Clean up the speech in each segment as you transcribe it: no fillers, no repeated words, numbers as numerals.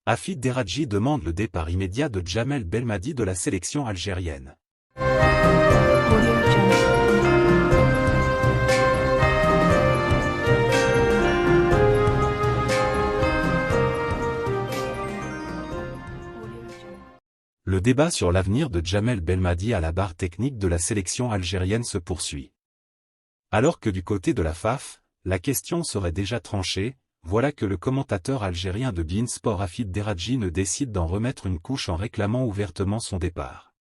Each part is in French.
Hafid Deradji demande le départ immédiat de Djamel Belmadi de la sélection algérienne. Le débat sur l'avenir de Djamel Belmadi à la barre technique de la sélection algérienne se poursuit. Alors que du côté de la FAF, la question serait déjà tranchée, voilà que le commentateur algérien de beIN Sport Hafid Deradji ne décide d'en remettre une couche en réclamant ouvertement son départ.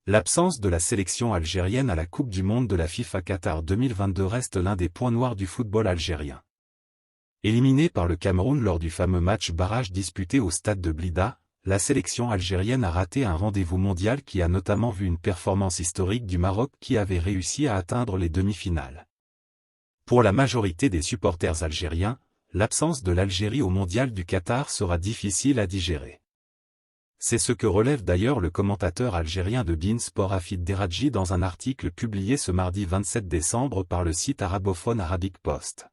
L'absence de la sélection algérienne à la Coupe du Monde de la FIFA Qatar 2022 reste l'un des points noirs du football algérien. Éliminée par le Cameroun lors du fameux match barrage disputé au stade de Blida, la sélection algérienne a raté un rendez-vous mondial qui a notamment vu une performance historique du Maroc qui avait réussi à atteindre les demi-finales. Pour la majorité des supporters algériens, l'absence de l'Algérie au mondial du Qatar sera difficile à digérer. C'est ce que relève d'ailleurs le commentateur algérien de beIN Sport Hafid Deradji dans un article publié ce mardi 27 décembre par le site arabophone Arabic Post.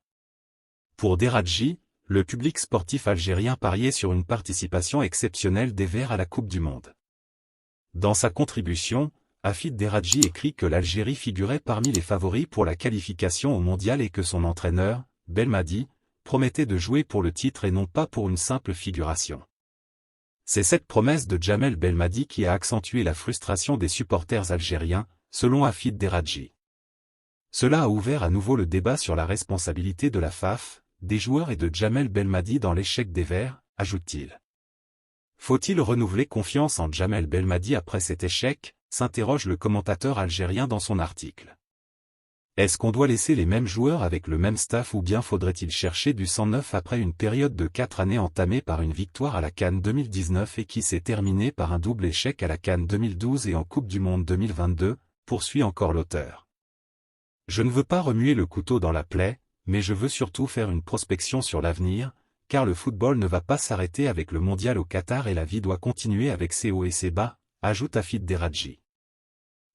Pour Deradji, le public sportif algérien pariait sur une participation exceptionnelle des Verts à la Coupe du Monde. Dans sa contribution, Hafid Deradji écrit que l'Algérie figurait parmi les favoris pour la qualification au mondial et que son entraîneur, Belmadi, promettait de jouer pour le titre et non pas pour une simple figuration. C'est cette promesse de Djamel Belmadi qui a accentué la frustration des supporters algériens, selon Hafid Deradji. Cela a ouvert à nouveau le débat sur la responsabilité de la FAF, des joueurs et de Djamel Belmadi dans l'échec des Verts, ajoute-t-il. Faut-il renouveler confiance en Djamel Belmadi après cet échec, s'interroge le commentateur algérien dans son article. Est-ce qu'on doit laisser les mêmes joueurs avec le même staff ou bien faudrait-il chercher du sang neuf après une période de 4 années entamée par une victoire à la CAN 2019 et qui s'est terminée par un double échec à la CAN 2012 et en Coupe du Monde 2022, poursuit encore l'auteur. Je ne veux pas remuer le couteau dans la plaie, mais je veux surtout faire une prospection sur l'avenir, car le football ne va pas s'arrêter avec le mondial au Qatar et la vie doit continuer avec ses hauts et ses bas, ajoute Hafid Deradji.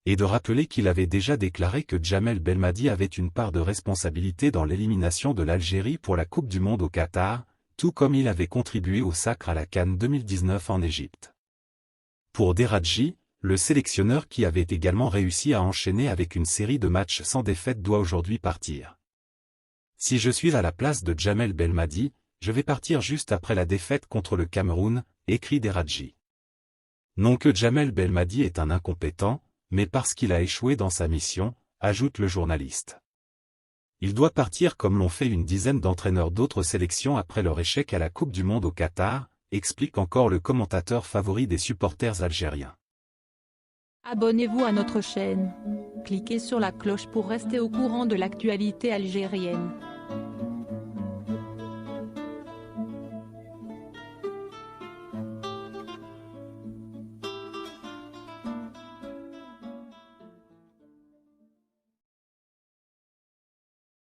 Et de rappeler qu'il avait déjà déclaré que Djamel Belmadi avait une part de responsabilité dans l'élimination de l'Algérie pour la Coupe du Monde au Qatar, tout comme il avait contribué au sacre à la CAN 2019 en Égypte. Pour Deradji, le sélectionneur qui avait également réussi à enchaîner avec une série de matchs sans défaite doit aujourd'hui partir. Si je suis à la place de Djamel Belmadi, je vais partir juste après la défaite contre le Cameroun, écrit Deradji. Non que Djamel Belmadi est un incompétent, mais parce qu'il a échoué dans sa mission, ajoute le journaliste. Il doit partir comme l'ont fait une dizaine d'entraîneurs d'autres sélections après leur échec à la Coupe du Monde au Qatar, explique encore le commentateur favori des supporters algériens. Abonnez-vous à notre chaîne. Cliquez sur la cloche pour rester au courant de l'actualité algérienne.